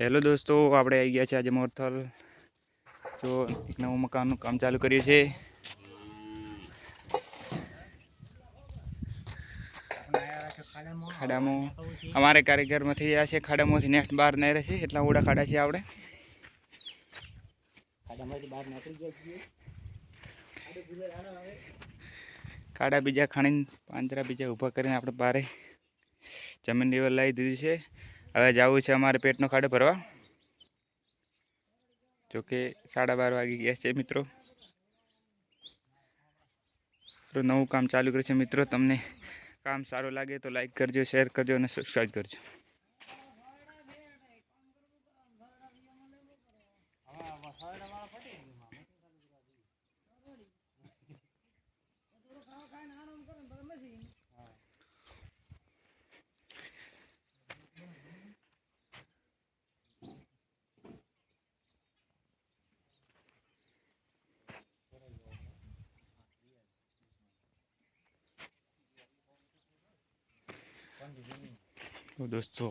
Hello દોસ્તો, આપણે આવી ગયા છે આજે મોરથલ. જો એક નવું મકાનનું કામ ચાલુ કર્યું છે. ખાડામાં અમારે કારીગરમાંથી ગયા છે. ખાડામાંથી નેક્સ્ટ બહાર નહીં રહેશે એટલા ઓડા ખાડા છે. આપણે ખાડા બીજા ખાણીને પાંજરા બીજા ઊભા કરીને આપણે બારે જમીન લેવલ લાવી દીધી છે. હવે જવું છે અમારે પેટનો ખાડો ભરવા. જોકે 12:30 વાગી ગયા છે મિત્રો. નવું કામ ચાલુ કર્યું છે મિત્રો. તમને કામ સારું લાગે તો લાઈક કરજો, શેર કરજો અને સબસ્ક્રાઈબ કરજો. તો દોસ્તો